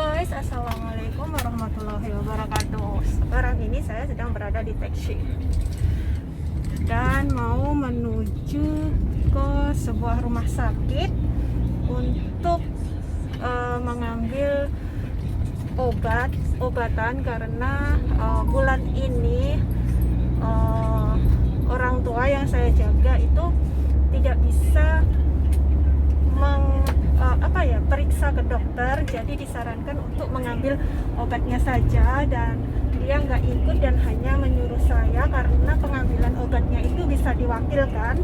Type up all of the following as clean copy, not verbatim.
guys, assalamualaikum warahmatullahi wabarakatuh. Sekarang ini saya sedang berada di taksi dan mau menuju ke sebuah rumah sakit untuk mengambil obatan karena bulan ini orang tua yang saya jaga itu tidak bisa periksa ke dokter, jadi disarankan untuk mengambil obatnya saja, dan dia nggak ikut dan hanya menyuruh saya karena pengambilan obatnya itu bisa diwakilkan.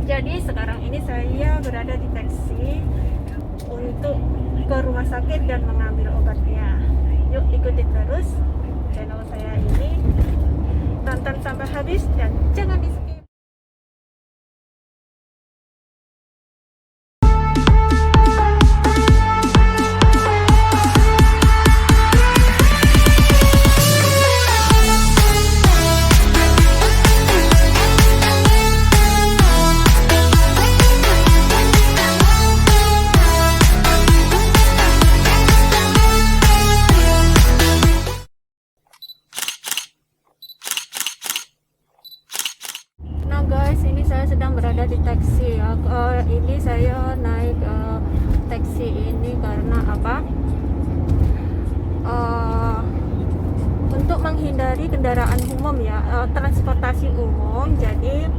Jadi sekarang ini saya berada di taksi untuk ke rumah sakit dan mengambil obatnya. Yuk ikuti terus channel saya ini, tonton sampai habis dan jangan di skip. Nah guys, ini saya sedang berada di taksi ya. Ini saya naik taksi ini karena apa? Untuk menghindari kendaraan umum ya, transportasi umum. Jadi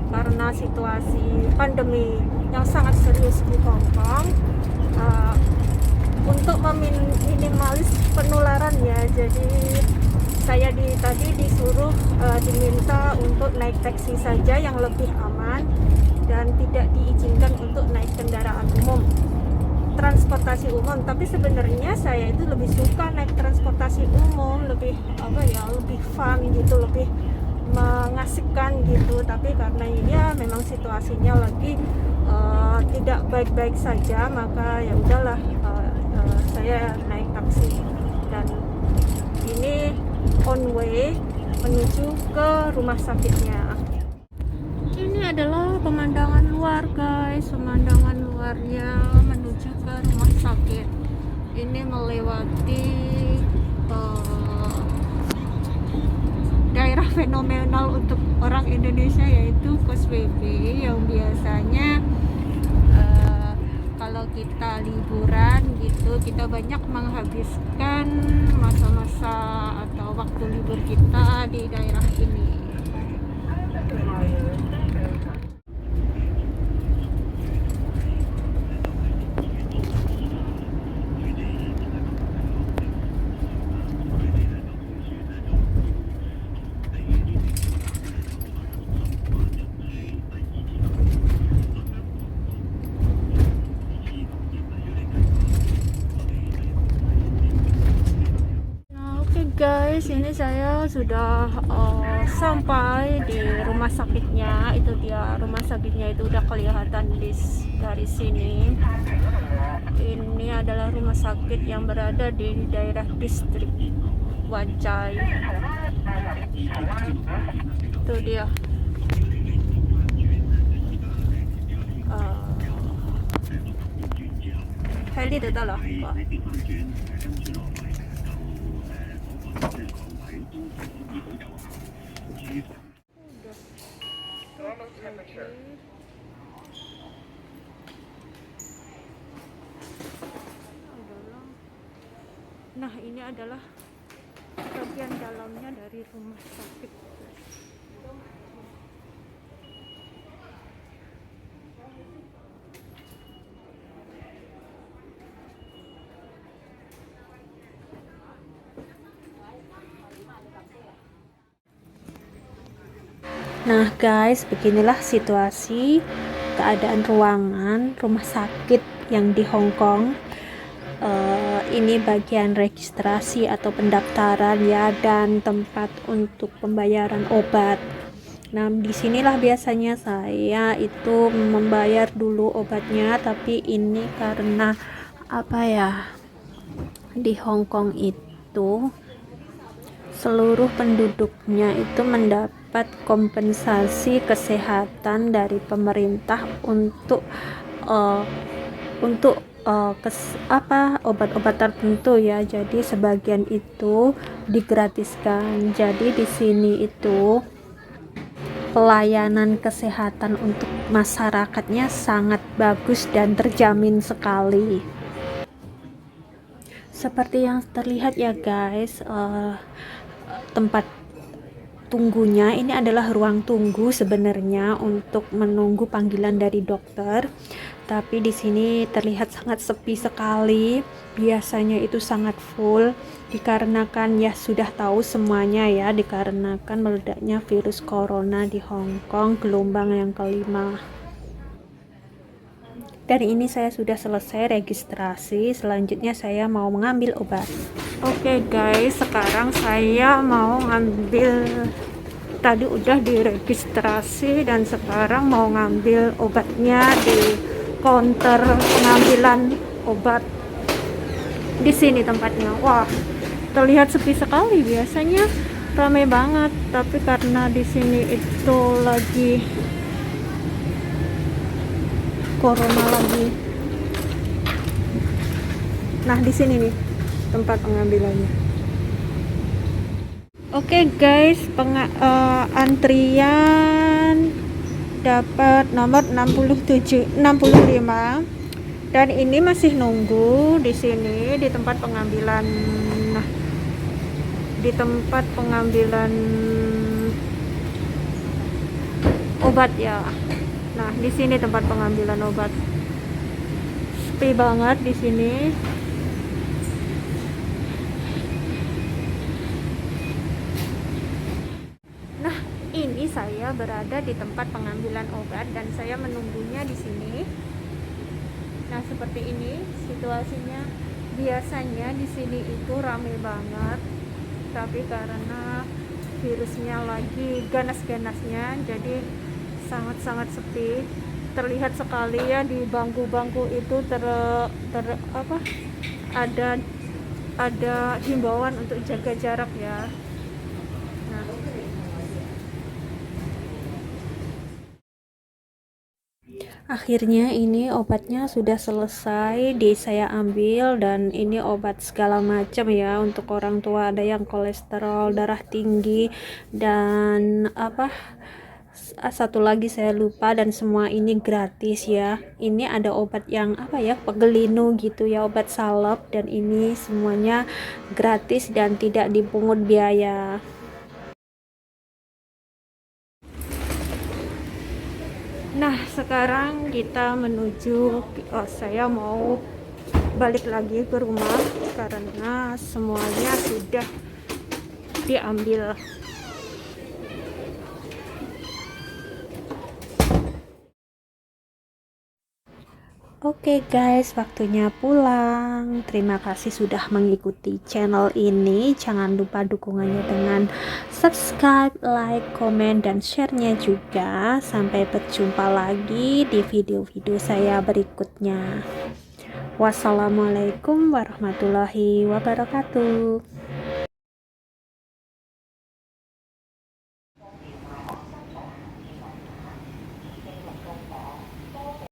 karena situasi pandemi yang sangat serius di Hong Kong, untuk meminimalis penularan ya, jadi saya tadi disuruh diminta untuk naik taksi saja yang lebih aman dan tidak diizinkan untuk naik kendaraan umum, transportasi umum. Tapi sebenarnya saya itu lebih suka naik transportasi umum, lebih lebih fun gitu, lebih mengasihkan gitu. Tapi karena ini ya memang situasinya lagi tidak baik-baik saja, maka ya udahlah, saya naik taksi dan ini on way menuju ke rumah sakitnya. Ini adalah pemandangan luar guys, pemandangan luarnya menuju ke rumah sakit. Ini melewati daerah fenomenal untuk orang Indonesia, yaitu Causeway Bay, yang biasanya kalau kita liburan gitu, kita banyak menghabiskan masa-masa atau waktu libur kita di daerah ini. Guys, ini saya sudah sampai di rumah sakitnya. Itu dia rumah sakitnya, itu udah kelihatan dari sini. Ini adalah rumah sakit yang berada di daerah distrik Wan Chai. Itu dia. Heli itu dah lah. Nah, ini adalah bagian dalamnya dari rumah sakit. Nah guys, beginilah situasi keadaan ruangan rumah sakit yang di Hong Kong. Ini bagian registrasi atau pendaftaran ya, dan tempat untuk pembayaran obat. Nah, disinilah biasanya saya itu membayar dulu obatnya, tapi ini karena di Hong Kong itu seluruh penduduknya itu mendapat kompensasi kesehatan dari pemerintah untuk obat-obat tertentu ya. Jadi sebagian itu digratiskan. Jadi di sini itu pelayanan kesehatan untuk masyarakatnya sangat bagus dan terjamin sekali. Seperti yang terlihat ya guys, tempat tunggunya ini adalah ruang tunggu sebenarnya untuk menunggu panggilan dari dokter. Tapi di sini terlihat sangat sepi sekali. Biasanya itu sangat full dikarenakan ya sudah tahu semuanya ya, dikarenakan meledaknya virus corona di Hong Kong gelombang yang kelima. Dan ini saya sudah selesai registrasi. Selanjutnya saya mau mengambil obat. Oke guys, sekarang saya mau ngambil, tadi udah diregistrasi dan sekarang mau ngambil obatnya di counter pengambilan obat. Di sini tempatnya. Wah, terlihat sepi sekali. Biasanya ramai banget, tapi karena di sini itu lagi corona lagi. Nah, di sini nih tempat pengambilannya. Oke guys, antrian dapat nomor 65 dan ini masih nunggu di sini di tempat pengambilan. Nah, di tempat pengambilan obat ya. Nah, di sini tempat pengambilan obat. Sepi banget di sini. Nah, ini saya berada di tempat pengambilan obat dan saya menunggunya di sini. Nah, seperti ini situasinya. Biasanya di sini itu ramai banget, tapi karena virusnya lagi ganas-ganasnya, jadi sangat-sangat sepi. Terlihat sekali ya di bangku-bangku itu ada himbauan untuk jaga jarak ya. Nah, akhirnya ini obatnya sudah selesai saya ambil, dan ini obat segala macam ya untuk orang tua, ada yang kolesterol, darah tinggi, dan satu lagi saya lupa, dan semua ini gratis ya. Ini ada obat yang pegelinu gitu ya, obat salep, dan ini semuanya gratis dan tidak dipungut biaya. Nah, sekarang kita menuju, saya mau balik lagi ke rumah karena semuanya sudah diambil. Oke guys, waktunya pulang. Terima kasih sudah mengikuti channel ini. Jangan lupa dukungannya dengan subscribe, like, komen, dan share-nya juga. Sampai berjumpa lagi di video-video saya berikutnya. Wassalamualaikum warahmatullahi wabarakatuh.